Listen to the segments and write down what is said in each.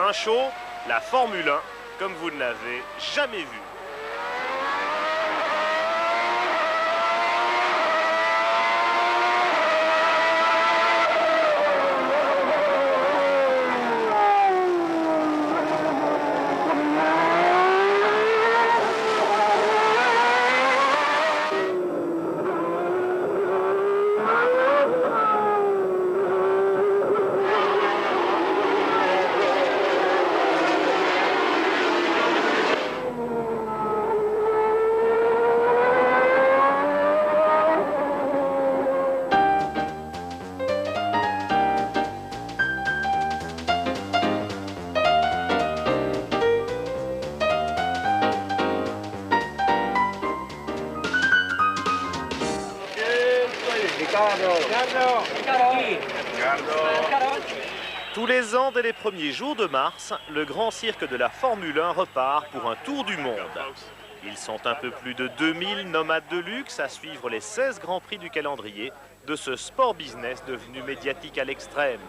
Un show, la Formule 1, comme vous ne l'avez jamais vu. Tous les ans, dès les premiers jours de mars, le grand cirque de la Formule 1 repart pour un tour du monde. Ils sont un peu plus de 2000 nomades de luxe à suivre les 16 grands prix du calendrier de ce sport business devenu médiatique à l'extrême.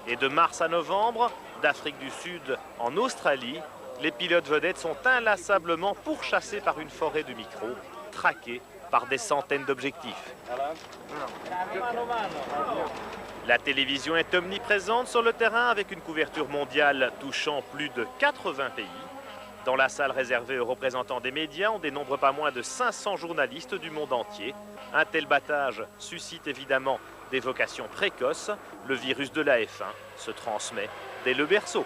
Et de mars à novembre, d'Afrique du Sud en Australie, les pilotes vedettes sont inlassablement pourchassés par une forêt de micros, traqués par des centaines d'objectifs. La télévision est omniprésente sur le terrain avec une couverture mondiale touchant plus de 80 pays. Dans la salle réservée aux représentants des médias, on dénombre pas moins de 500 journalistes du monde entier. Un tel battage suscite évidemment des vocations précoces. Le virus de la F1 se transmet dès le berceau.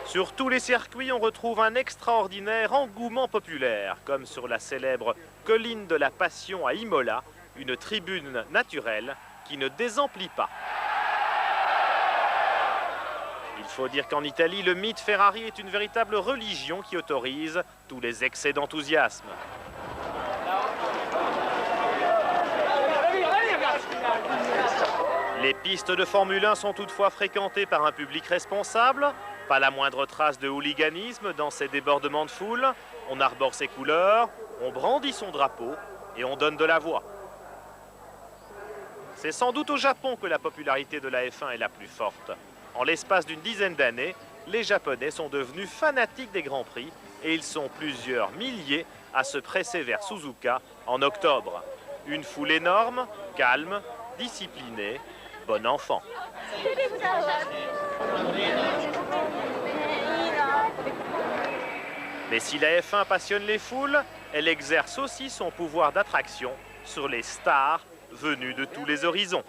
Sur tous les circuits, on retrouve un extraordinaire engouement populaire, comme sur la célèbre colline de la Passion à Imola, une tribune naturelle qui ne désemplit pas. Il faut dire qu'en Italie, le mythe Ferrari est une véritable religion qui autorise tous les excès d'enthousiasme. Les pistes de Formule 1 sont toutefois fréquentées par un public responsable. Pas la moindre trace de hooliganisme dans ces débordements de foule. On arbore ses couleurs, on brandit son drapeau et on donne de la voix. C'est sans doute au Japon que la popularité de la F1 est la plus forte. En l'espace d'une dizaine d'années, les Japonais sont devenus fanatiques des Grands Prix et ils sont plusieurs milliers à se presser vers Suzuka en octobre. Une foule énorme, calme, disciplinée, bon enfant. Mais si la F1 passionne les foules, elle exerce aussi son pouvoir d'attraction sur les stars venues de tous les horizons.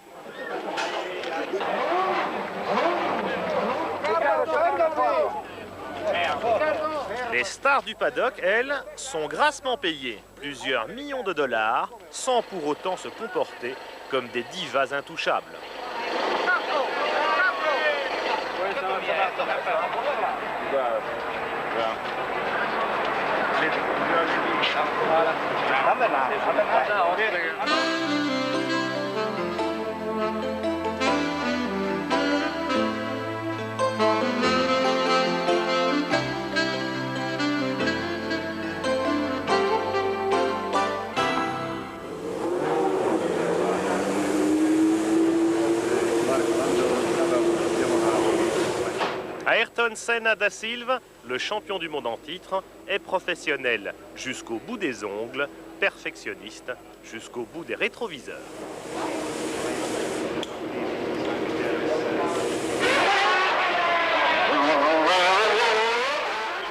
Les stars du paddock, elles, sont grassement payées plusieurs millions de dollars sans pour autant se comporter comme des divas intouchables. Ayrton Senna da Silva, le champion du monde en titre, est professionnel jusqu'au bout des ongles, perfectionniste jusqu'au bout des rétroviseurs.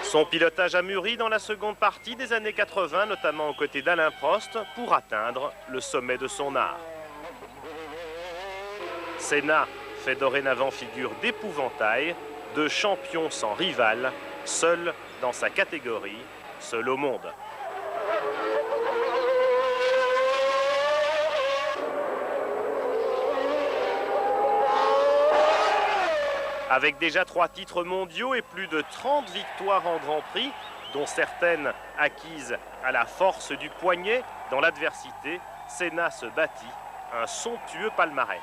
Son pilotage a mûri dans la seconde partie des années 80, notamment aux côtés d'Alain Prost, pour atteindre le sommet de son art. Senna fait dorénavant figure d'épouvantail, de champion sans rival, seul dans sa catégorie, seul au monde. Avec déjà 3 titres mondiaux et plus de 30 victoires en Grand Prix, dont certaines acquises à la force du poignet, dans l'adversité, Senna se bâtit un somptueux palmarès.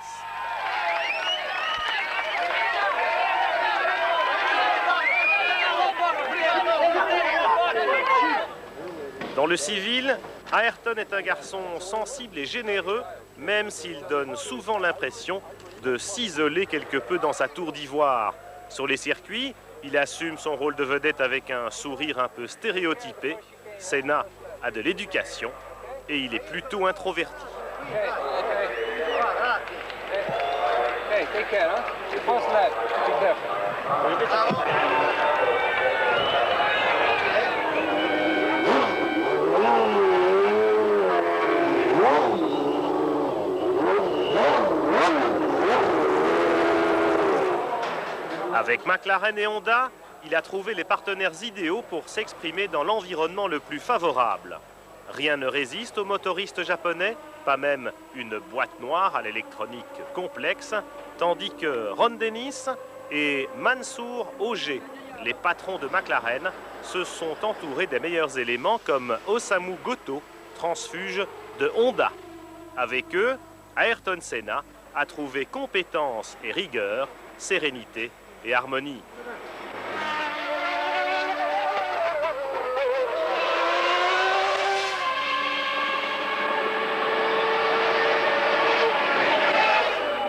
Dans le civil, Ayrton est un garçon sensible et généreux même s'il donne souvent l'impression de s'isoler quelque peu dans sa tour d'ivoire. Sur les circuits, il assume son rôle de vedette avec un sourire un peu stéréotypé. Senna a de l'éducation et il est plutôt introverti. Take care, hein? Pense là, be careful. Avec McLaren et Honda, il a trouvé les partenaires idéaux pour s'exprimer dans l'environnement le plus favorable. Rien ne résiste aux motoristes japonais, pas même une boîte noire à l'électronique complexe, tandis que Ron Dennis et Mansour Ogé, les patrons de McLaren, se sont entourés des meilleurs éléments comme Osamu Goto, transfuge de Honda. Avec eux, Ayrton Senna a trouvé compétence et rigueur, sérénité et harmonie.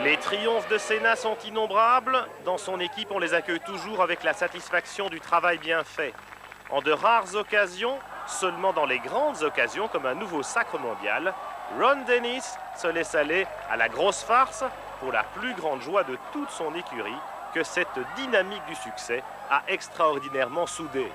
Les triomphes de Senna sont innombrables. Dans son équipe, on les accueille toujours avec la satisfaction du travail bien fait. En de rares occasions, seulement dans les grandes occasions comme un nouveau sacre mondial, Ron Dennis se laisse aller à la grosse farce pour la plus grande joie de toute son écurie que cette dynamique du succès a extraordinairement soudé.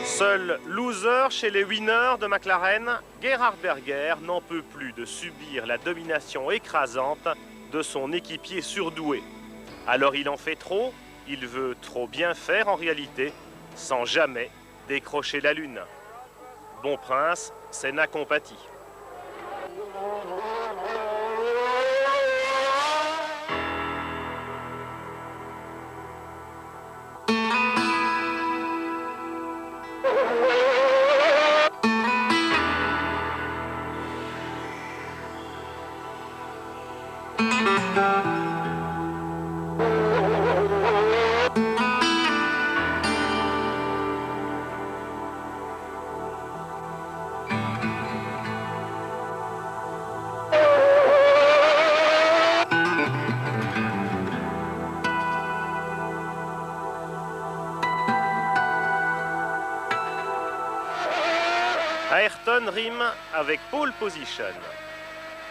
Seul loser chez les winners de McLaren, Gerhard Berger n'en peut plus de subir la domination écrasante de son équipier surdoué. Alors il en fait trop, il veut trop bien faire en réalité, sans jamais décrocher la lune. Bon prince, Senna compatit. Ayrton rime avec pole position.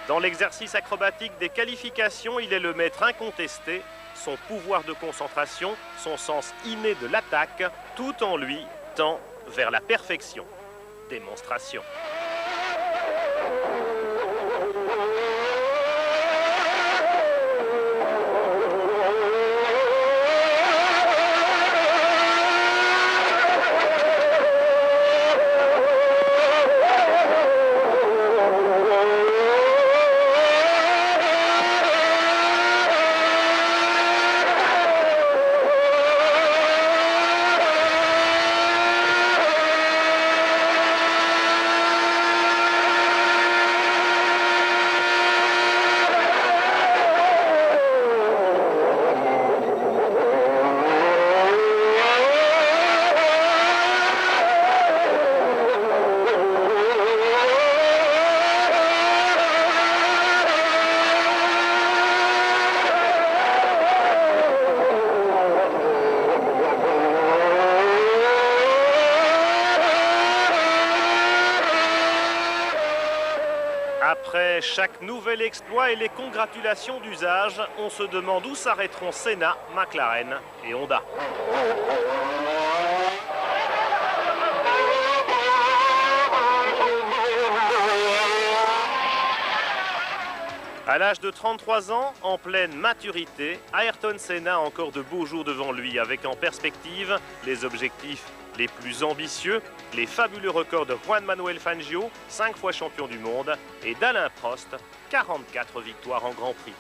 Dans l'exercice acrobatique des qualifications, il est le maître incontesté. Son pouvoir de concentration, son sens inné de l'attaque, tout en lui tend vers la perfection. Démonstration. Après chaque nouvel exploit et les congratulations d'usage, on se demande où s'arrêteront Senna, McLaren et Honda. À l'âge de 33 ans, en pleine maturité, Ayrton Senna a encore de beaux jours devant lui, avec en perspective les objectifs les plus ambitieux, les fabuleux records de Juan Manuel Fangio, 5 fois champion du monde, et d'Alain Prost, 44 victoires en Grand Prix.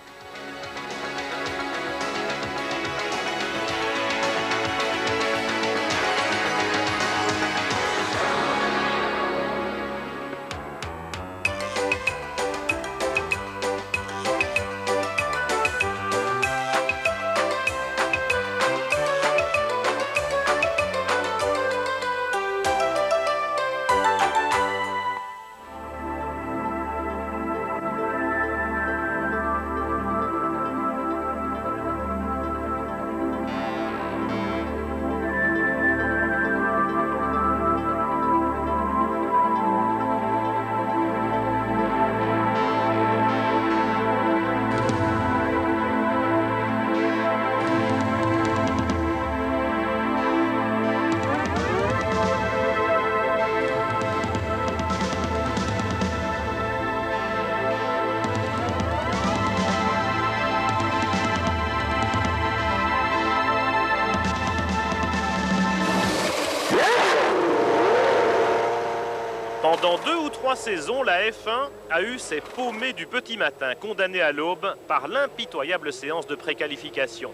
Pendant 2 ou 3 saisons, la F1 a eu ses paumés du petit matin, condamnés à l'aube par l'impitoyable séance de préqualification.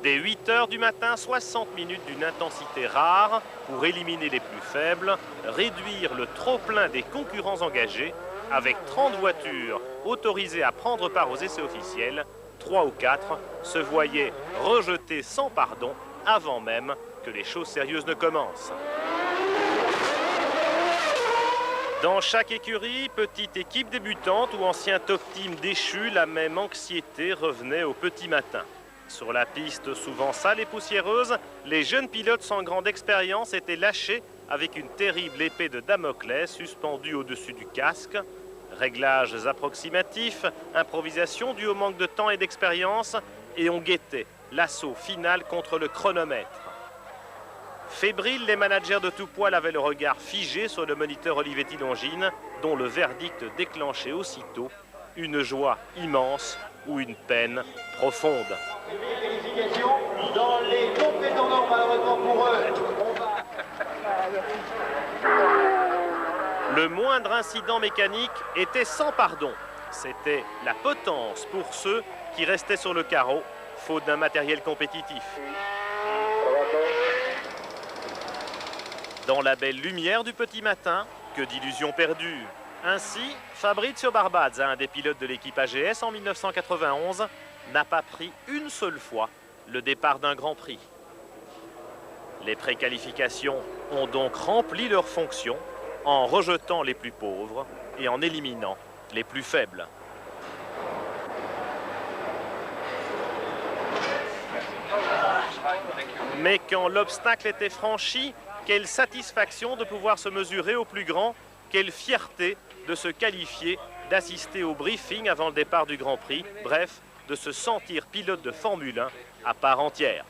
Dès 8 heures du matin, 60 minutes d'une intensité rare pour éliminer les plus faibles, réduire le trop-plein des concurrents engagés, avec 30 voitures autorisées à prendre part aux essais officiels, 3 ou 4 se voyaient rejetées sans pardon avant même que les choses sérieuses ne commencent. Dans chaque écurie, petite équipe débutante ou ancien top team déchu, la même anxiété revenait au petit matin. Sur la piste souvent sale et poussiéreuse, les jeunes pilotes sans grande expérience étaient lâchés avec une terrible épée de Damoclès suspendue au-dessus du casque. Réglages approximatifs, improvisation due au manque de temps et d'expérience, et on guettait l'assaut final contre le chronomètre. Fébriles, les managers de tout poil avaient le regard figé sur le moniteur Olivetti Longines, dont le verdict déclenchait aussitôt une joie immense ou une peine profonde. Vérification dans les compétents, malheureusement pour eux. Le moindre incident mécanique était sans pardon. C'était la potence pour ceux qui restaient sur le carreau, faute d'un matériel compétitif. Dans la belle lumière du petit matin, que d'illusions perdues. Ainsi, Fabrizio Barbazza, un des pilotes de l'équipe AGS en 1991, n'a pas pris une seule fois le départ d'un Grand Prix. Les préqualifications ont donc rempli leur fonction en rejetant les plus pauvres et en éliminant les plus faibles. Mais quand l'obstacle était franchi, quelle satisfaction de pouvoir se mesurer au plus grand, quelle fierté de se qualifier, d'assister au briefing avant le départ du Grand Prix, bref, de se sentir pilote de Formule 1 à part entière.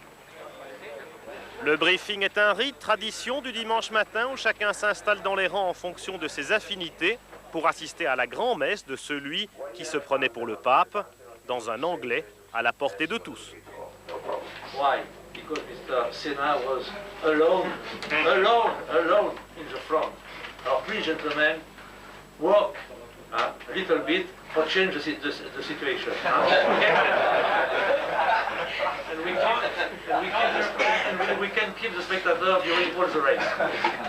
Le briefing est un rite, tradition du dimanche matin où chacun s'installe dans les rangs en fonction de ses affinités pour assister à la grand-messe de celui qui se prenait pour le pape, dans un anglais à la portée de tous. Why? Because Mr. Senna was alone in the front. Alors, please, gentlemen, walk a little bit for change the situation. And we can keep the spectator during all the race.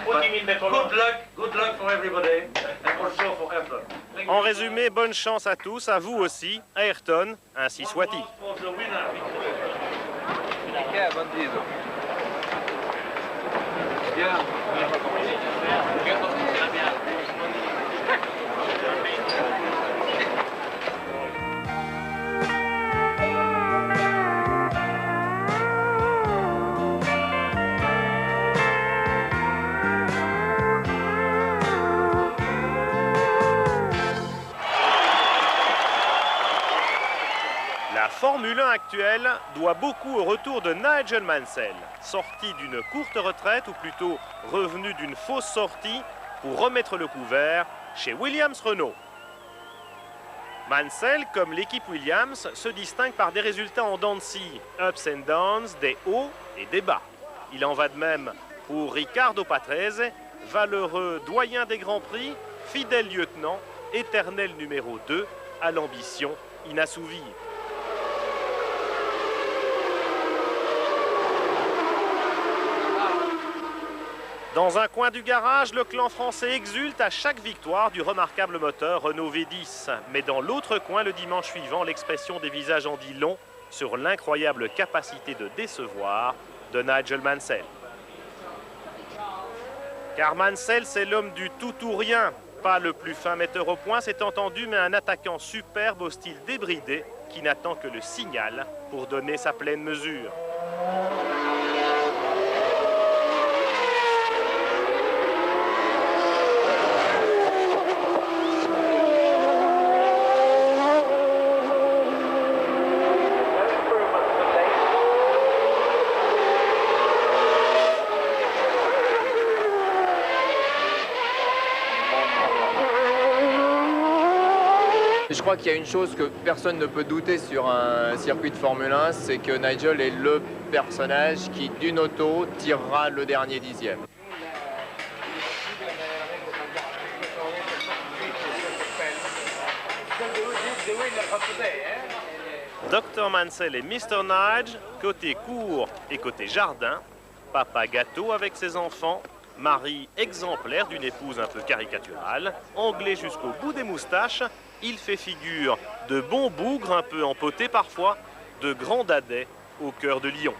What do you mean, Good luck for everybody, and also for Ayrton. En résumé, bonne chance à tous, à vous aussi, à Ayrton, ainsi soit-il. For the winner. Che è bandito? La Formule 1 actuelle doit beaucoup au retour de Nigel Mansell, sorti d'une courte retraite ou plutôt revenu d'une fausse sortie pour remettre le couvert chez Williams-Renault. Mansell, comme l'équipe Williams, se distingue par des résultats en dents de scie, ups and downs, des hauts et des bas. Il en va de même pour Riccardo Patrese, valeureux doyen des Grands Prix, fidèle lieutenant, éternel numéro 2, à l'ambition inassouvie. Dans un coin du garage, le clan français exulte à chaque victoire du remarquable moteur Renault V10. Mais dans l'autre coin, le dimanche suivant, l'expression des visages en dit long sur l'incroyable capacité de décevoir de Nigel Mansell. Car Mansell, c'est l'homme du tout ou rien. Pas le plus fin metteur au point, c'est entendu, mais un attaquant superbe au style débridé qui n'attend que le signal pour donner sa pleine mesure. Je crois qu'il y a une chose que personne ne peut douter sur un circuit de Formule 1, c'est que Nigel est le personnage qui, d'une auto, tirera le dernier dixième. Dr Mansell et Mr Nige, côté court et côté jardin. Papa gâteau avec ses enfants. Mari exemplaire d'une épouse un peu caricaturale. Anglais jusqu'au bout des moustaches. Il fait figure de bon bougre un peu empoté parfois, de grand dadais au cœur de lion.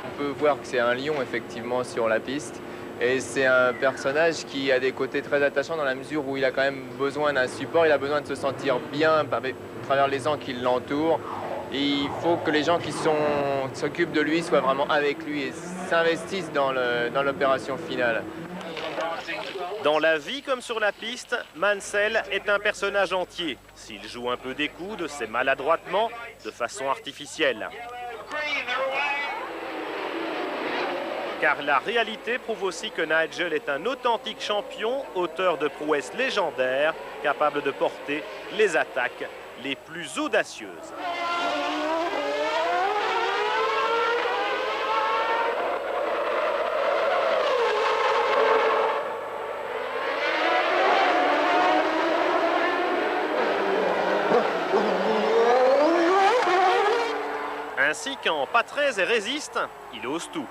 On peut voir que c'est un lion effectivement sur la piste. Et c'est un personnage qui a des côtés très attachants dans la mesure où il a quand même besoin d'un support, il a besoin de se sentir bien à travers les gens qui l'entourent. Et il faut que les gens qui s'occupent de lui soient vraiment avec lui et s'investissent dans l'opération finale. Dans la vie comme sur la piste, Mansell est un personnage entier. S'il joue un peu des coudes, c'est maladroitement, de façon artificielle. Car la réalité prouve aussi que Nigel est un authentique champion, auteur de prouesses légendaires, capable de porter les attaques les plus audacieuses. Ainsi qu'en Patrese et résiste, il ose tout.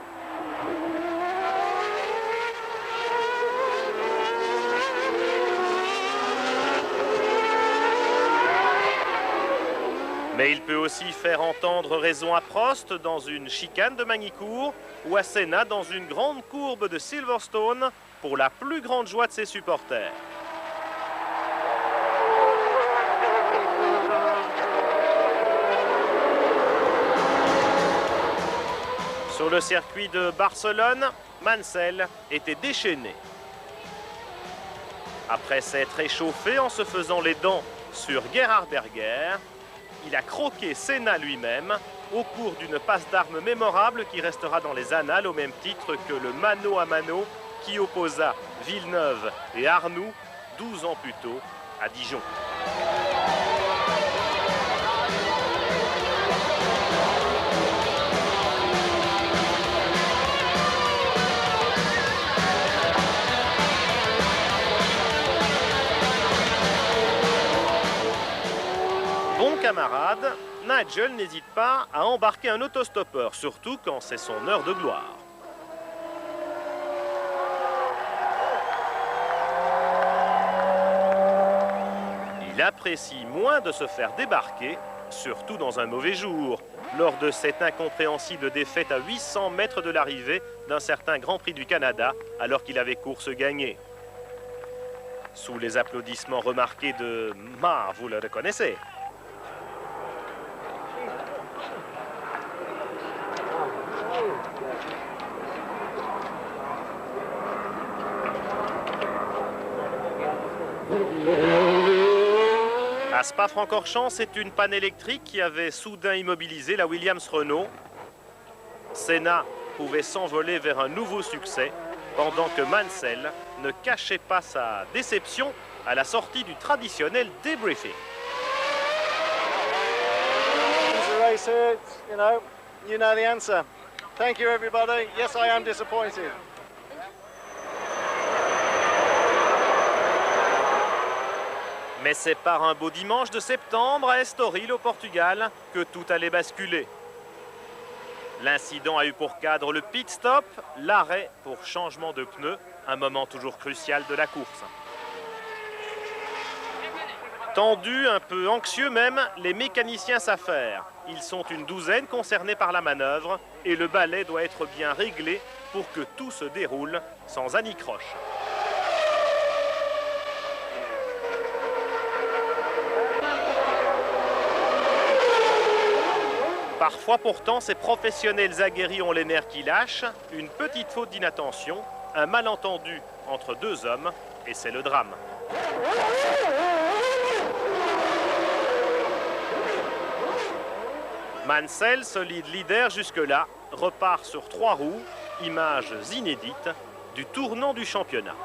Mais il peut aussi faire entendre raison à Prost dans une chicane de Magny-Cours ou à Senna dans une grande courbe de Silverstone pour la plus grande joie de ses supporters. Sur le circuit de Barcelone, Mansell était déchaîné. Après s'être échauffé en se faisant les dents sur Gerhard Berger, il a croqué Senna lui-même au cours d'une passe d'armes mémorable qui restera dans les annales au même titre que le mano à mano qui opposa Villeneuve et Arnoux 12 ans plus tôt à Dijon. Camarade, Nigel n'hésite pas à embarquer un autostoppeur, surtout quand c'est son heure de gloire. Il apprécie moins de se faire débarquer, surtout dans un mauvais jour, lors de cette incompréhensible défaite à 800 mètres de l'arrivée d'un certain Grand Prix du Canada, alors qu'il avait course gagnée. Sous les applaudissements remarqués de « Ma, vous le reconnaissez ». À Spa-Francorchamps, c'est une panne électrique qui avait soudain immobilisé la Williams-Renault. Senna pouvait s'envoler vers un nouveau succès, pendant que Mansell ne cachait pas sa déception à la sortie du traditionnel débriefing. You know the answer. Thank you, everybody. Yes, I am disappointed. Mais c'est par un beau dimanche de septembre à Estoril, au Portugal, que tout allait basculer. L'incident a eu pour cadre le pit stop, l'arrêt pour changement de pneus, un moment toujours crucial de la course. Tendus, un peu anxieux même, les mécaniciens s'affairent. Ils sont une douzaine concernés par la manœuvre et le balai doit être bien réglé pour que tout se déroule sans anicroche. Parfois pourtant, ces professionnels aguerris ont les nerfs qui lâchent, une petite faute d'inattention, un malentendu entre deux hommes et c'est le drame. Mansell, solide leader jusque-là, repart sur 3 roues, images inédites du tournant du championnat.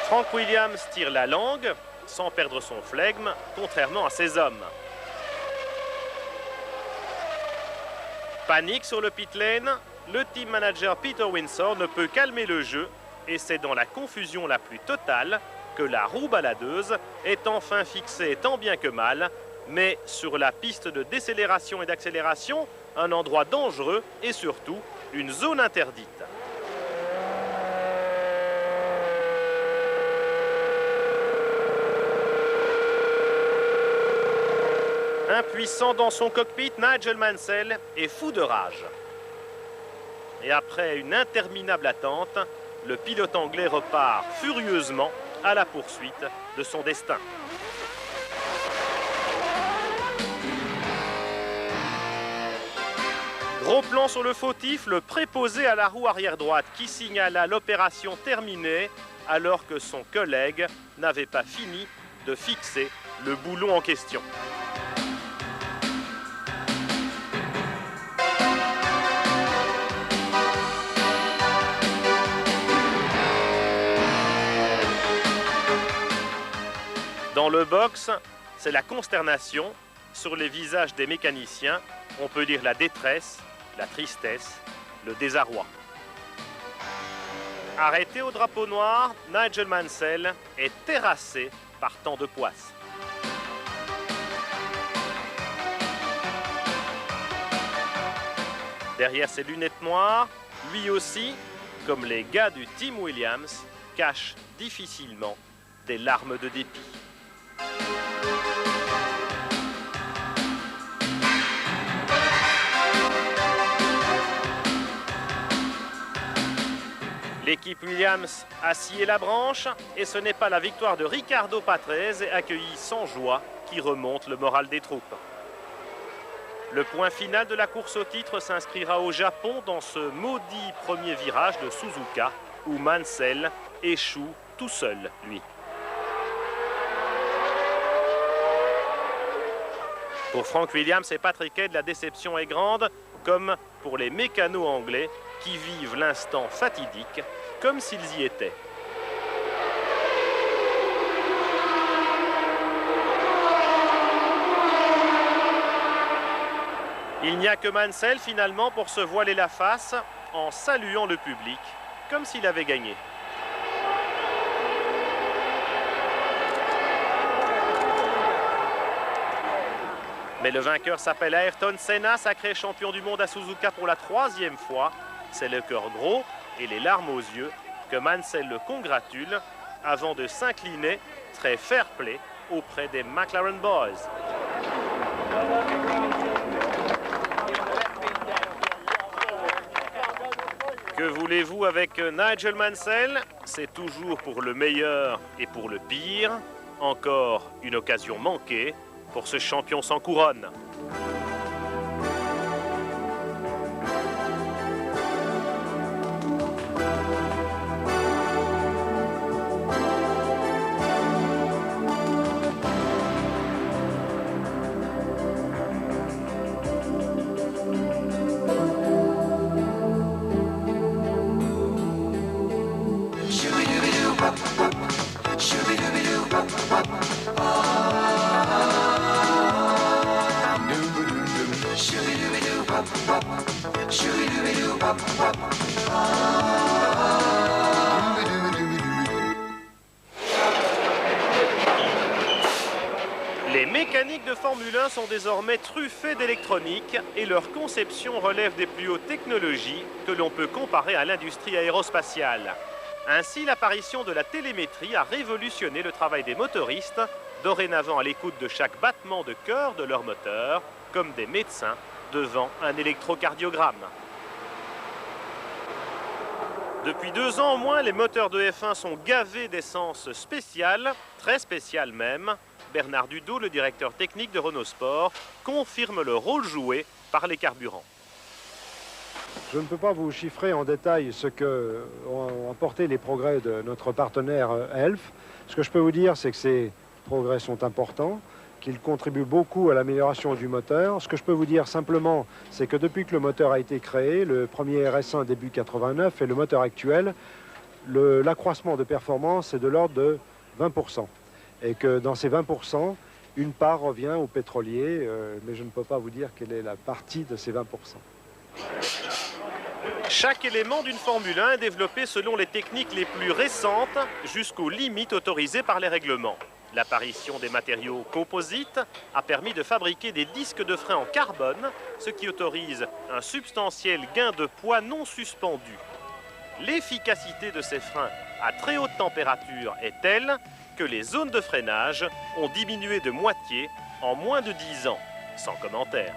Frank Williams tire la langue, sans perdre son flegme, contrairement à ses hommes. Panique sur le pit lane, le team manager Peter Winsor ne peut calmer le jeu et c'est dans la confusion la plus totale que la roue baladeuse est enfin fixée tant bien que mal, mais sur la piste de décélération et d'accélération, un endroit dangereux et surtout une zone interdite. Impuissant dans son cockpit, Nigel Mansell est fou de rage. Et après une interminable attente, le pilote anglais repart furieusement à la poursuite de son destin. Gros plan sur le fautif, le préposé à la roue arrière droite qui signala l'opération terminée alors que son collègue n'avait pas fini de fixer le boulon en question. Dans le box, c'est la consternation. Sur les visages des mécaniciens, on peut lire la détresse, la tristesse, le désarroi. Arrêté au drapeau noir, Nigel Mansell est terrassé par tant de poisse. Derrière ses lunettes noires, lui aussi, comme les gars du Team Williams, cache difficilement des larmes de dépit. L'équipe Williams a scié la branche et ce n'est pas la victoire de Riccardo Patrese accueillie sans joie qui remonte le moral des troupes. Le point final de la course au titre s'inscrira au Japon dans ce maudit premier virage de Suzuka où Mansell échoue tout seul, lui. Pour Frank Williams et Patrick Head, la déception est grande, comme pour les mécanos anglais qui vivent l'instant fatidique comme s'ils y étaient. Il n'y a que Mansell finalement pour se voiler la face en saluant le public comme s'il avait gagné. Mais le vainqueur s'appelle Ayrton Senna, sacré champion du monde à Suzuka pour la 3e fois. C'est le cœur gros et les larmes aux yeux que Mansell le congratule avant de s'incliner très fair-play auprès des McLaren Boys. Que voulez-vous avec Nigel Mansell? C'est toujours pour le meilleur et pour le pire. Encore une occasion manquée pour ce champion sans couronne. Les mécaniques de Formule 1 sont désormais truffées d'électronique et leur conception relève des plus hautes technologies que l'on peut comparer à l'industrie aérospatiale. Ainsi, l'apparition de la télémétrie a révolutionné le travail des motoristes, dorénavant à l'écoute de chaque battement de cœur de leur moteur, comme des médecins devant un électrocardiogramme. Depuis 2 ans au moins, les moteurs de F1 sont gavés d'essence spéciale, très spéciale même. Bernard Dudot, le directeur technique de Renault Sport, confirme le rôle joué par les carburants. Je ne peux pas vous chiffrer en détail ce qu'ont apporté les progrès de notre partenaire Elf. Ce que je peux vous dire, c'est que ces progrès sont importants, qu'ils contribuent beaucoup à l'amélioration du moteur. Ce que je peux vous dire simplement, c'est que depuis que le moteur a été créé, le premier RS1 début 89 et le moteur actuel, l'accroissement de performance est de l'ordre de 20%. Et que dans ces 20%, une part revient aux pétroliers, mais je ne peux pas vous dire quelle est la partie de ces 20%. Chaque élément d'une Formule 1 est développé selon les techniques les plus récentes jusqu'aux limites autorisées par les règlements. L'apparition des matériaux composites a permis de fabriquer des disques de frein en carbone, ce qui autorise un substantiel gain de poids non suspendu. L'efficacité de ces freins à très haute température est telle que les zones de freinage ont diminué de moitié en moins de 10 ans. Sans commentaire.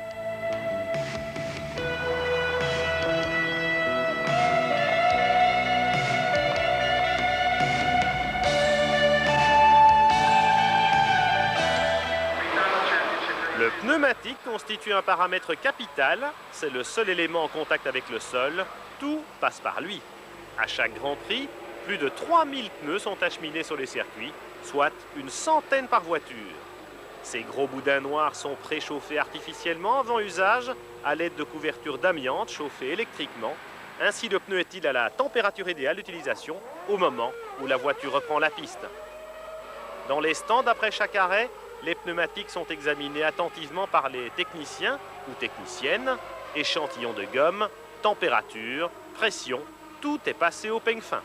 Le pneumatique constitue un paramètre capital, c'est le seul élément en contact avec le sol, tout passe par lui. À chaque Grand Prix, plus de 3000 pneus sont acheminés sur les circuits, soit une centaine par voiture. Ces gros boudins noirs sont préchauffés artificiellement avant usage à l'aide de couvertures d'amiante chauffées électriquement. Ainsi, le pneu est-il à la température idéale d'utilisation au moment où la voiture reprend la piste. Dans les stands après chaque arrêt, les pneumatiques sont examinés attentivement par les techniciens ou techniciennes. Échantillons de gomme, température, pression, tout est passé au peigne fin.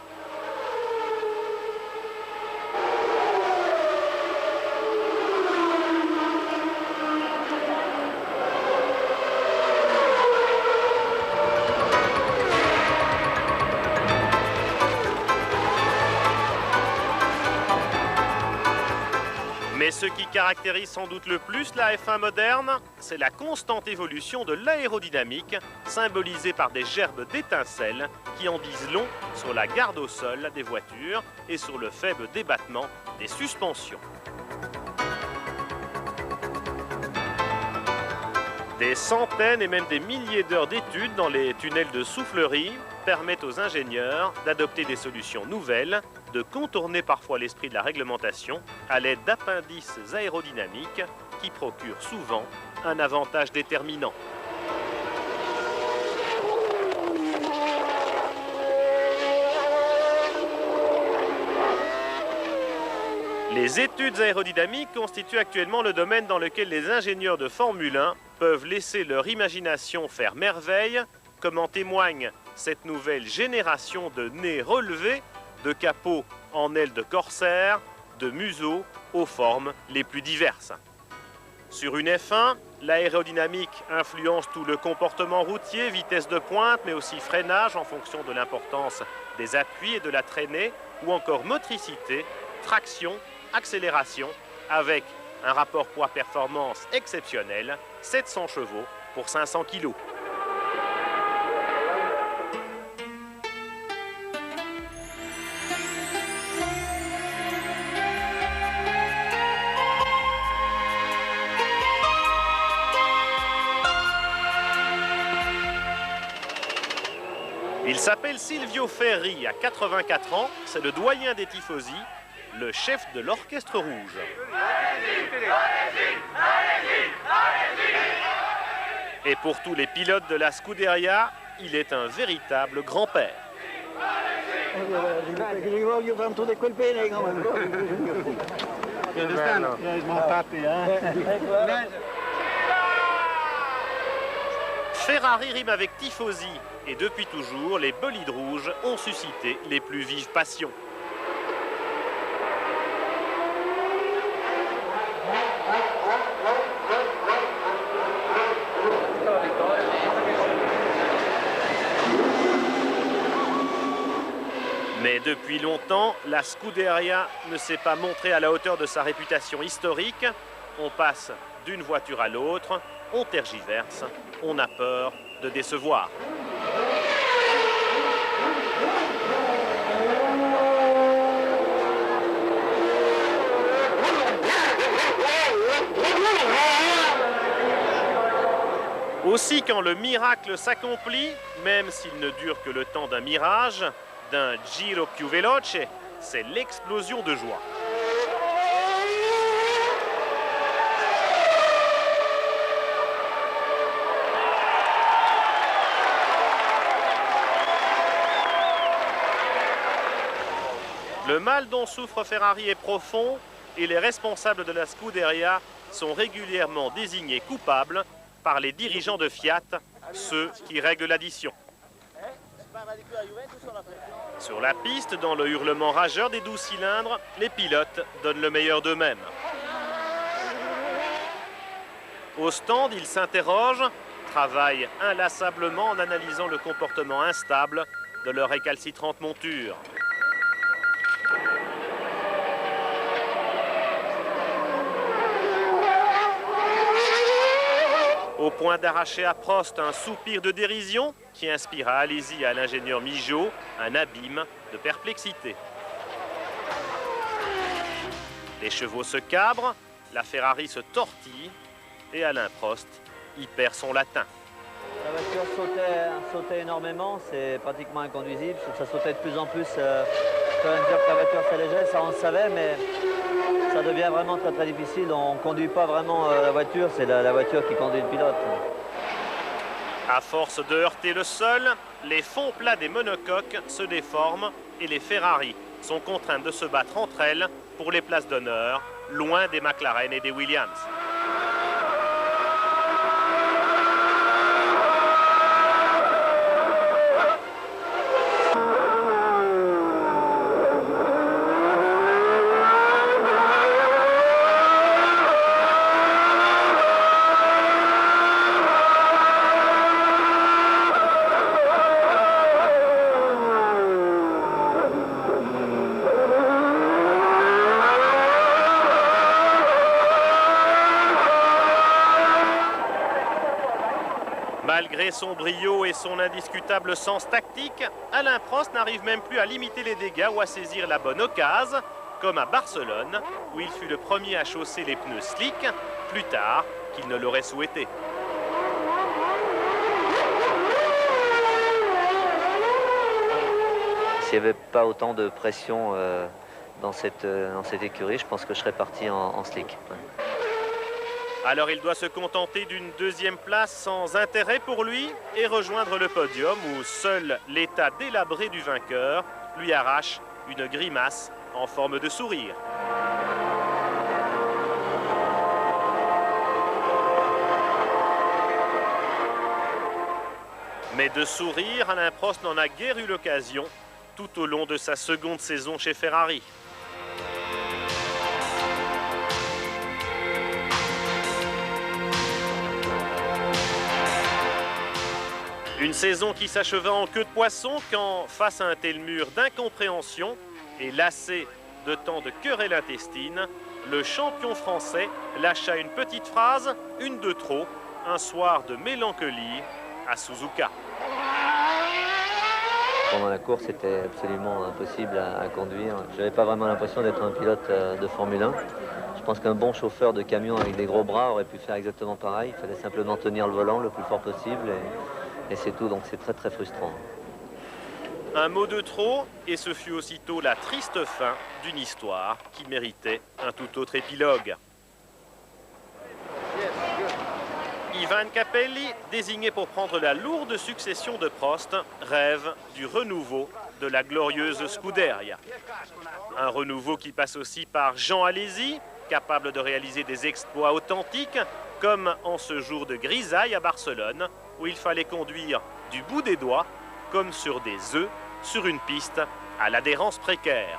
Mais ce qui caractérise sans doute le plus la F1 moderne, c'est la constante évolution de l'aérodynamique, symbolisée par des gerbes d'étincelles qui en disent long sur la garde au sol des voitures et sur le faible débattement des suspensions. Des centaines et même des milliers d'heures d'études dans les tunnels de soufflerie permettent aux ingénieurs d'adopter des solutions nouvelles, de contourner parfois l'esprit de la réglementation à l'aide d'appendices aérodynamiques qui procurent souvent un avantage déterminant. Les études aérodynamiques constituent actuellement le domaine dans lequel les ingénieurs de Formule 1 peuvent laisser leur imagination faire merveille, comme en témoigne cette nouvelle génération de nez relevés, de capots en ailes de corsaire, de museaux aux formes les plus diverses. Sur une F1, l'aérodynamique influence tout le comportement routier, vitesse de pointe, mais aussi freinage en fonction de l'importance des appuis et de la traînée, ou encore motricité, traction, accélération, avec un rapport poids-performance exceptionnel, 700 chevaux pour 500 kg. Il s'appelle Silvio Ferri, à 84 ans, c'est le doyen des tifosi, le chef de l'Orchestre Rouge. Et pour tous les pilotes de la Scuderia, il est un véritable grand-père. Ferrari rime avec tifosi, et depuis toujours, les bolides rouges ont suscité les plus vives passions. Mais depuis longtemps, la Scuderia ne s'est pas montrée à la hauteur de sa réputation historique. On passe d'une voiture à l'autre, on tergiverse, on a peur de décevoir. Aussi, quand le miracle s'accomplit, même s'il ne dure que le temps d'un mirage, d'un Giro più veloce, c'est l'explosion de joie. Le mal dont souffre Ferrari est profond et les responsables de la Scuderia sont régulièrement désignés coupables par les dirigeants de Fiat, ceux qui règlent l'addition. Sur la piste, dans le hurlement rageur des 12 cylindres, les pilotes donnent le meilleur d'eux-mêmes. Au stand, ils s'interrogent, travaillent inlassablement en analysant le comportement instable de leur récalcitrante monture. Au point d'arracher à Prost un soupir de dérision qui inspire à Alesi et à l'ingénieur Migeot un abîme de perplexité. Les chevaux se cabrent, la Ferrari se tortille et Alain Prost y perd son latin. La voiture sautait énormément, c'est pratiquement inconduisible. Ça sautait de plus en plus. Quand même dire que la voiture s'allégeait, ça on le savait, mais ça devient vraiment très très difficile. On ne conduit pas vraiment la voiture, c'est la voiture qui conduit le pilote. À force de heurter le sol, les fonds plats des monocoques se déforment et les Ferrari sont contraintes de se battre entre elles pour les places d'honneur, loin des McLaren et des Williams. Malgré son brio et son indiscutable sens tactique, Alain Prost n'arrive même plus à limiter les dégâts ou à saisir la bonne occasion, comme à Barcelone, où il fut le premier à chausser les pneus slick, plus tard qu'il ne l'aurait souhaité. S'il n'y avait pas autant de pression dans cette écurie, je pense que je serais parti en slick. Ouais. Alors il doit se contenter d'une deuxième place sans intérêt pour lui et rejoindre le podium où seul l'état délabré du vainqueur lui arrache une grimace en forme de sourire. Mais de sourire, Alain Prost n'en a guère eu l'occasion tout au long de sa seconde saison chez Ferrari. Une saison qui s'acheva en queue de poisson quand, face à un tel mur d'incompréhension et lassé de tant de querelles intestines, le champion français lâcha une petite phrase, une de trop, un soir de mélancolie à Suzuka. Pendant la course, c'était absolument impossible à conduire. Je n'avais pas vraiment l'impression d'être un pilote de Formule 1. Je pense qu'un bon chauffeur de camion avec des gros bras aurait pu faire exactement pareil. Il fallait simplement tenir le volant le plus fort possible et c'est tout. Donc c'est très très frustrant. Un mot de trop et ce fut aussitôt la triste fin d'une histoire qui méritait un tout autre épilogue. Ivan Capelli, désigné pour prendre la lourde succession de Prost, rêve du renouveau de la glorieuse Scuderia. Un renouveau qui passe aussi par Jean Alesi, capable de réaliser des exploits authentiques, comme en ce jour de grisaille à Barcelone, où il fallait conduire du bout des doigts, comme sur des œufs, sur une piste à l'adhérence précaire.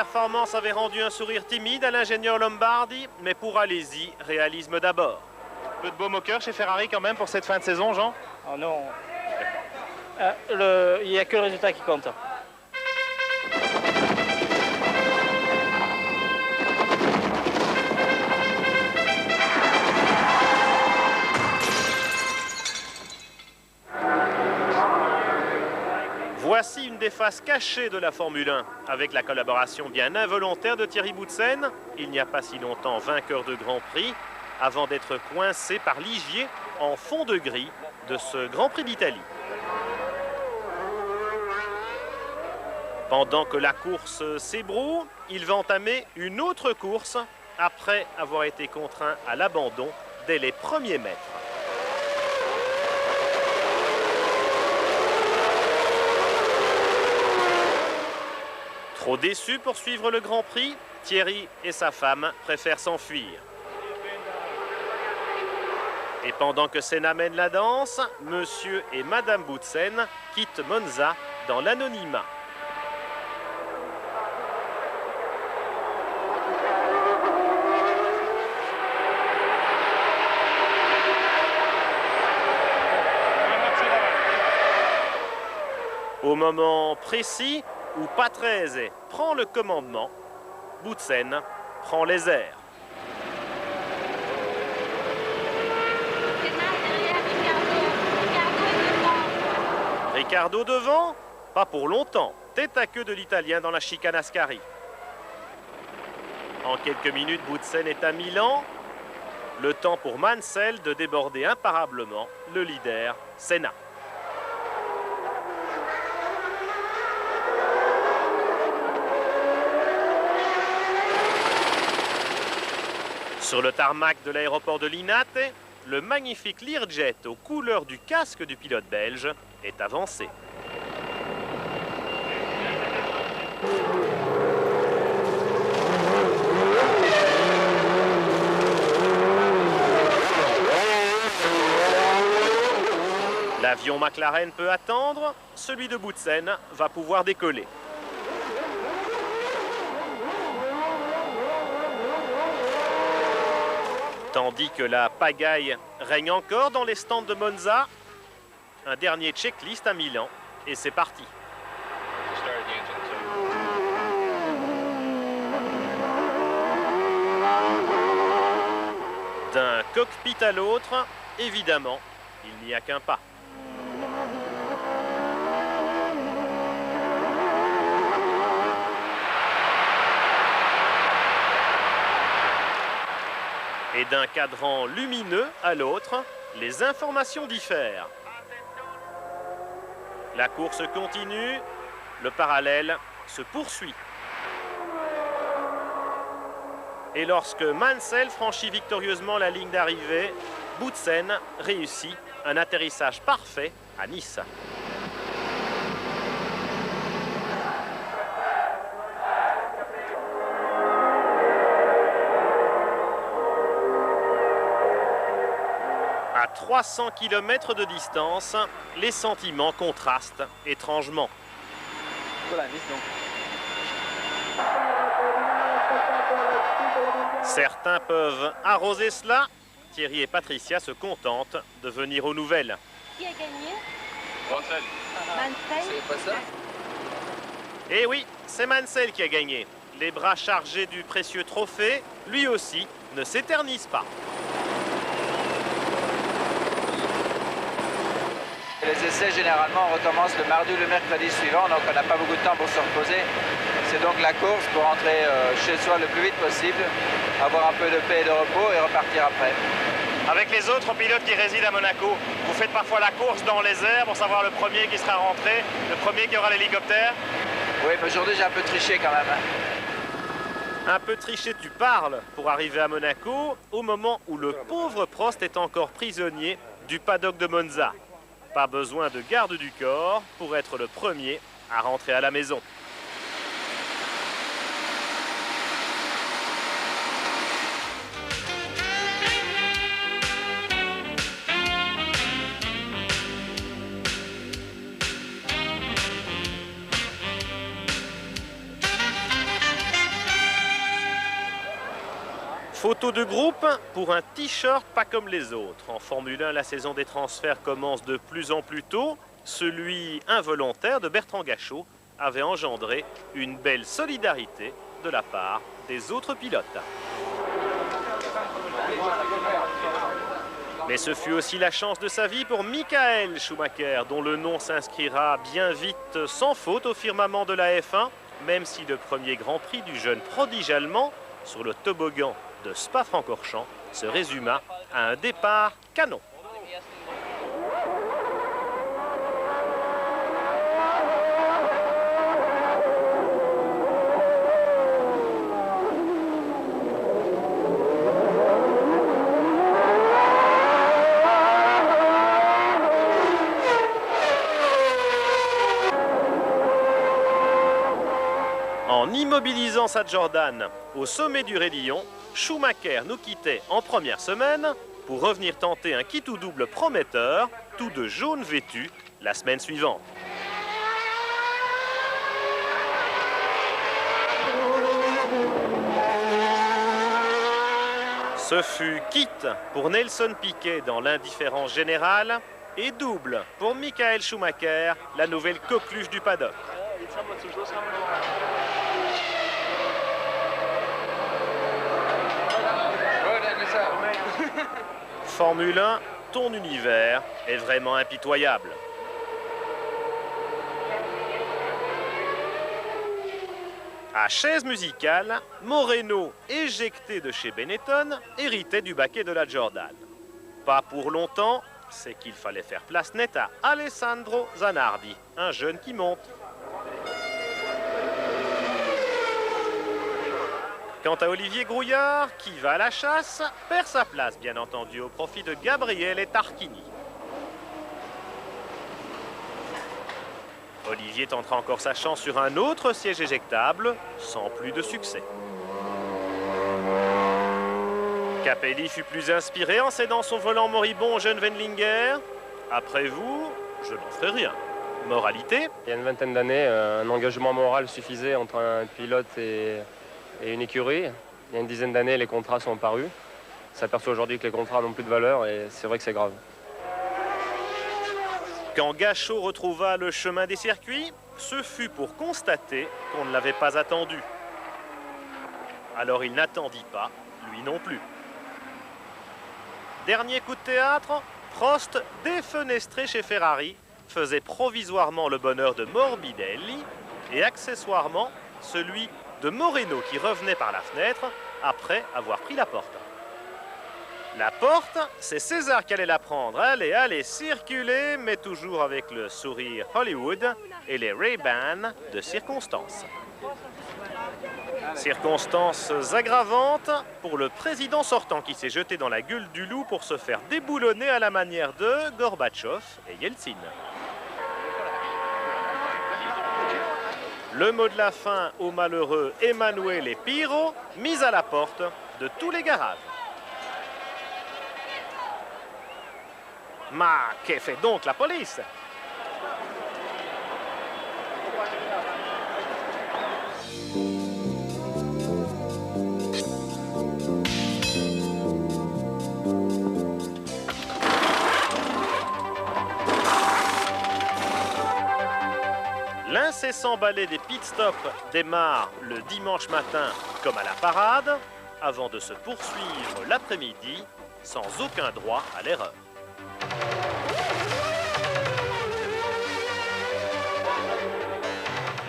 performance avait rendu un sourire timide à l'ingénieur Lombardi, mais pour Alesi, réalisme d'abord. Peu de baume au cœur chez Ferrari quand même pour cette fin de saison, Jean? Oh non. Il n'y a que le résultat qui compte. Voici une des faces cachées de la Formule 1, avec la collaboration bien involontaire de Thierry Boutsen, il n'y a pas si longtemps vainqueur de Grand Prix, avant d'être coincé par Ligier en fond de grille de ce Grand Prix d'Italie. Pendant que la course s'ébroue, il va entamer une autre course après avoir été contraint à l'abandon dès les premiers mètres. Trop déçu pour suivre le Grand Prix, Thierry et sa femme préfèrent s'enfuir. Et pendant que Senna mène la danse, Monsieur et Madame Boutsen quittent Monza dans l'anonymat. Au moment précis où Patrese prend le commandement, Boutsen prend les airs. Ricciardo devant, pas pour longtemps, tête à queue de l'Italien dans la chicane Ascari. En quelques minutes, Boutsen est à Milan. Le temps pour Mansell de déborder imparablement le leader Senna. Sur le tarmac de l'aéroport de Linate, le magnifique Learjet aux couleurs du casque du pilote belge est avancé. L'avion McLaren peut attendre, celui de Boutsen va pouvoir décoller. Tandis que la pagaille règne encore dans les stands de Monza, un dernier checklist à Milan et c'est parti. D'un cockpit à l'autre, évidemment, il n'y a qu'un pas. Et d'un cadran lumineux à l'autre, les informations diffèrent. La course continue, le parallèle se poursuit. Et lorsque Mansell franchit victorieusement la ligne d'arrivée, Boutsen réussit un atterrissage parfait à Nice. À 300 km de distance, les sentiments contrastent étrangement. Certains peuvent arroser cela. Thierry et Patricia se contentent de venir aux nouvelles. Qui a gagné? Mansell. Mansell. C'est pas ça? Eh oui, c'est Mansell qui a gagné. Les bras chargés du précieux trophée, lui aussi, ne s'éternise pas. Les essais, généralement, on recommence le mardi ou le mercredi suivant, donc on n'a pas beaucoup de temps pour se reposer. C'est donc la course pour rentrer chez soi le plus vite possible, avoir un peu de paix et de repos et repartir après. Avec les autres pilotes qui résident à Monaco, vous faites parfois la course dans les airs pour savoir le premier qui sera rentré, le premier qui aura l'hélicoptère? Oui, mais aujourd'hui j'ai un peu triché quand même. Un peu triché, tu parles, pour arriver à Monaco, au moment où le pauvre Prost est encore prisonnier du paddock de Monza. Pas besoin de garde du corps pour être le premier à rentrer à la maison. Photo de groupe pour un t-shirt pas comme les autres. En Formule 1, la saison des transferts commence de plus en plus tôt. Celui involontaire de Bertrand Gachot avait engendré une belle solidarité de la part des autres pilotes. Mais ce fut aussi la chance de sa vie pour Michael Schumacher, dont le nom s'inscrira bien vite sans faute au firmament de la F1, même si le premier Grand Prix du jeune prodige allemand sur le toboggan de Spa-Francorchamps se résuma à un départ canon. En immobilisant sa Jordan au sommet du raidillon, Schumacher nous quittait en première semaine pour revenir tenter un kit ou double prometteur, tout de jaune vêtu, la semaine suivante. Ce fut kit pour Nelson Piquet dans l'indifférence générale et double pour Michael Schumacher, la nouvelle coqueluche du paddock. Formule 1, ton univers est vraiment impitoyable. À chaise musicale, Moreno, éjecté de chez Benetton, héritait du baquet de la Jordan. Pas pour longtemps, c'est qu'il fallait faire place nette à Alessandro Zanardi, un jeune qui monte. Quant à Olivier Grouillard, qui va à la chasse, perd sa place, bien entendu, au profit de Gabriele Tarquini. Olivier tentera encore sa chance sur un autre siège éjectable, sans plus de succès. Capelli fut plus inspiré en cédant son volant moribond au jeune Wendlinger. Après vous, je n'en ferai rien. Moralité? Il y a une vingtaine d'années, un engagement moral suffisait entre un pilote et une écurie. Il y a une dizaine d'années, les contrats sont apparus. On s'aperçoit aujourd'hui que les contrats n'ont plus de valeur et c'est vrai que c'est grave. Quand Gachot retrouva le chemin des circuits, ce fut pour constater qu'on ne l'avait pas attendu. Alors il n'attendit pas, lui non plus. Dernier coup de théâtre, Prost, défenestré chez Ferrari, faisait provisoirement le bonheur de Morbidelli et accessoirement celui de Moreno qui revenait par la fenêtre après avoir pris la porte. La porte, c'est César qui allait la prendre. Allez, allez, circulez, mais toujours avec le sourire Hollywood et les Ray-Ban de circonstance. Circonstances aggravantes pour le président sortant qui s'est jeté dans la gueule du loup pour se faire déboulonner à la manière de Gorbatchev et Yeltsin. Le mot de la fin au malheureux Emanuele Pirro, mis à la porte de tous les garages. Ma que fait donc la police? L'incessant balai des pit-stops démarre le dimanche matin comme à la parade, avant de se poursuivre l'après-midi sans aucun droit à l'erreur.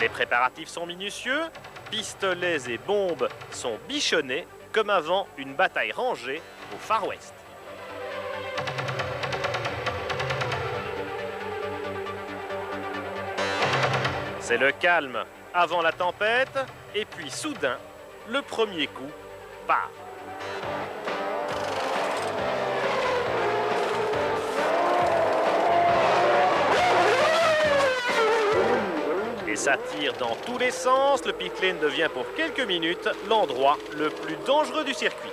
Les préparatifs sont minutieux, pistolets et bombes sont bichonnés comme avant une bataille rangée au Far West. C'est le calme avant la tempête, et puis soudain, le premier coup part. Et ça tire dans tous les sens, le pit lane devient pour quelques minutes l'endroit le plus dangereux du circuit.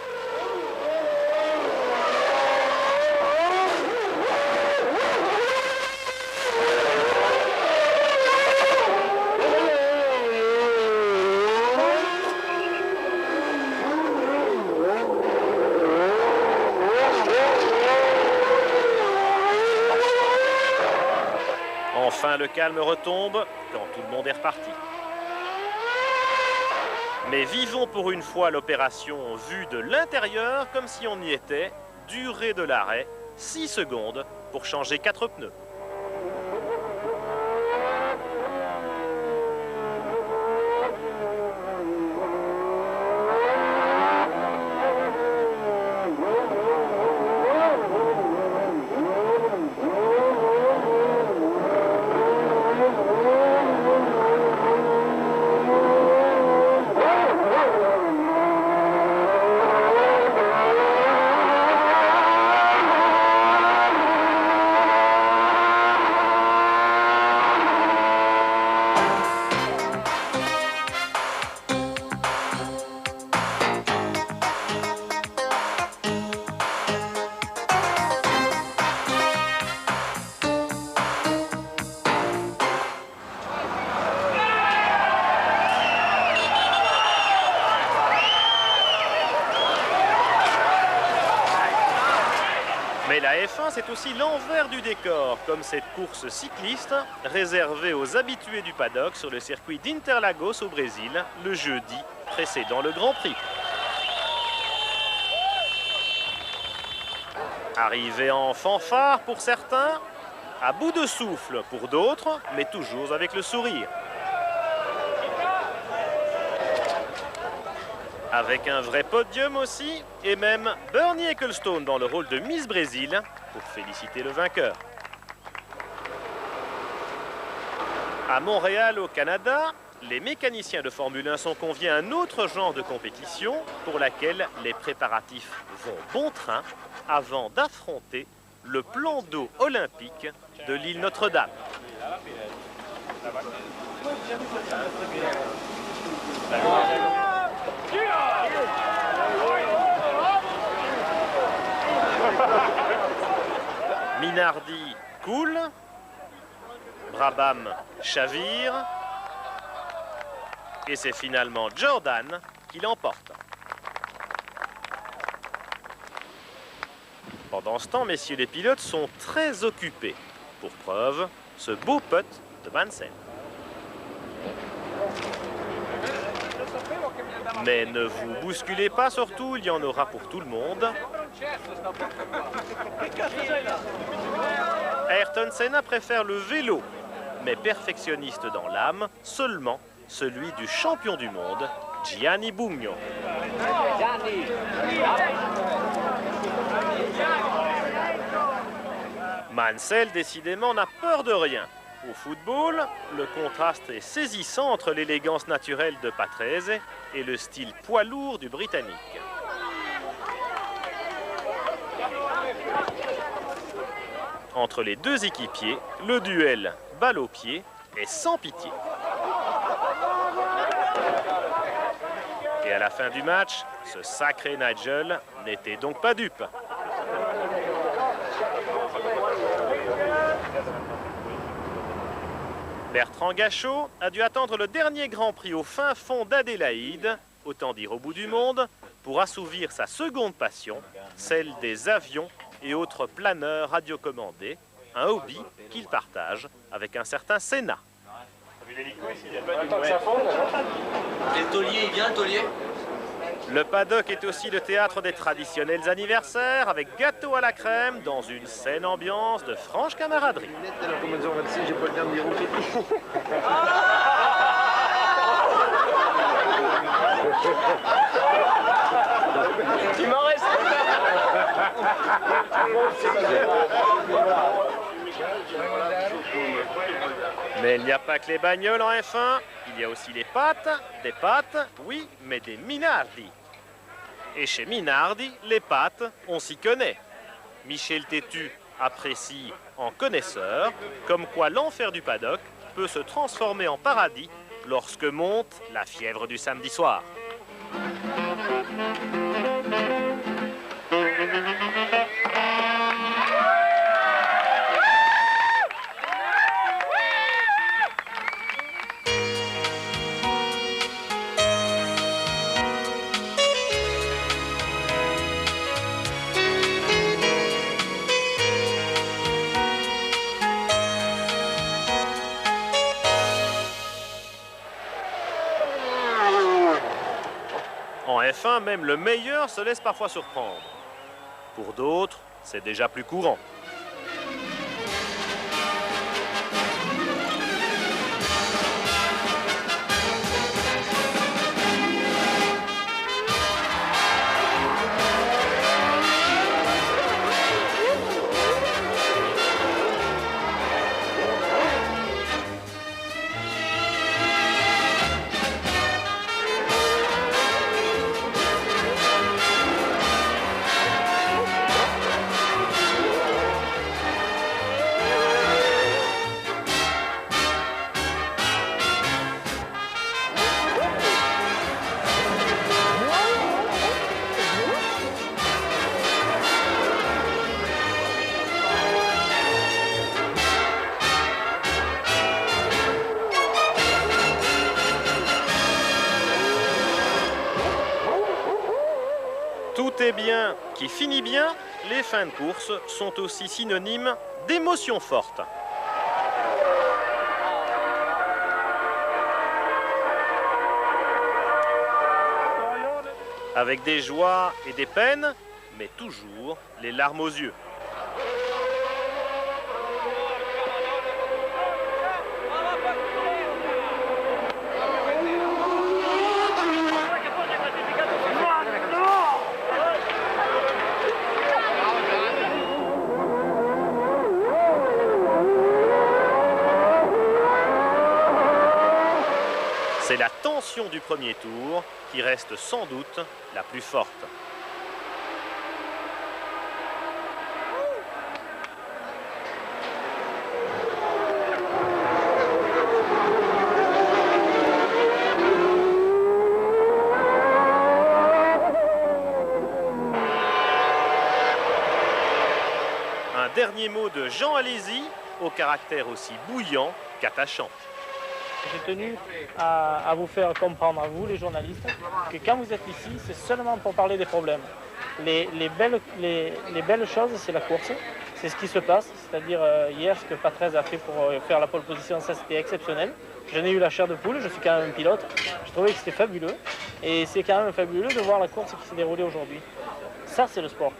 Enfin, le calme retombe quand tout le monde est reparti. Mais vivons pour une fois l'opération vue de l'intérieur comme si on y était. Durée de l'arrêt, 6 secondes pour changer 4 pneus. Mais la F1, c'est aussi l'envers du décor, comme cette course cycliste réservée aux habitués du paddock sur le circuit d'Interlagos au Brésil, le jeudi précédant le Grand Prix. Arrivé en fanfare pour certains, à bout de souffle pour d'autres, mais toujours avec le sourire. Avec un vrai podium aussi, et même Bernie Ecclestone dans le rôle de Miss Brésil pour féliciter le vainqueur. À Montréal, au Canada, les mécaniciens de Formule 1 sont conviés à un autre genre de compétition pour laquelle les préparatifs vont bon train avant d'affronter le plan d'eau olympique de l'île Notre-Dame. Minardi coule, Brabham chavire, et c'est finalement Jordan qui l'emporte. Pendant ce temps, messieurs les pilotes sont très occupés. Pour preuve, ce beau putt de Mansell. Mais ne vous bousculez pas surtout, il y en aura pour tout le monde. Ayrton Senna préfère le vélo, mais perfectionniste dans l'âme, seulement celui du champion du monde, Gianni Bugno. Mansell, décidément, n'a peur de rien. Au football, le contraste est saisissant entre l'élégance naturelle de Patrese et le style poids lourd du Britannique. Entre les deux équipiers, le duel balle au pied est sans pitié. Et à la fin du match, ce sacré Nigel n'était donc pas dupe. Bertrand Gachot a dû attendre le dernier Grand Prix au fin fond d'Adélaïde, autant dire au bout du monde, pour assouvir sa seconde passion, celle des avions et autres planeurs radiocommandés, un hobby qu'il partage avec un certain Senna. Et Taulier, il vient, Taulier? Le paddock est aussi le théâtre des traditionnels anniversaires, avec gâteau à la crème, dans une saine ambiance de franche camaraderie. Il m'en reste. Mais il n'y a pas que les bagnoles en F1, il y a aussi les pâtes, des pâtes, oui, mais des Minardi. Et chez Minardi, les pâtes, on s'y connaît. Michel Tétu apprécie en connaisseur, comme quoi l'enfer du paddock peut se transformer en paradis lorsque monte la fièvre du samedi soir. F1, même le meilleur se laisse parfois surprendre. Pour d'autres, c'est déjà plus courant. Tout est bien qui finit bien, les fins de course sont aussi synonymes d'émotions fortes. Avec des joies et des peines, mais toujours les larmes aux yeux. C'est la tension du premier tour qui reste sans doute la plus forte. Un dernier mot de Jean Alési, au caractère aussi bouillant qu'attachant. J'ai tenu à vous faire comprendre, à vous les journalistes, que quand vous êtes ici, c'est seulement pour parler des problèmes. Les belles choses, c'est la course, c'est ce qui se passe. C'est-à-dire hier, ce que Patrese a fait pour faire la pole position, ça c'était exceptionnel. J'en ai eu la chair de poule, je suis quand même un pilote. Je trouvais que c'était fabuleux. Et c'est quand même fabuleux de voir la course qui s'est déroulée aujourd'hui. Ça, c'est le sport.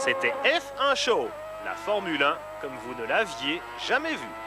C'était F1 Show, la Formule 1 comme vous ne l'aviez jamais vue.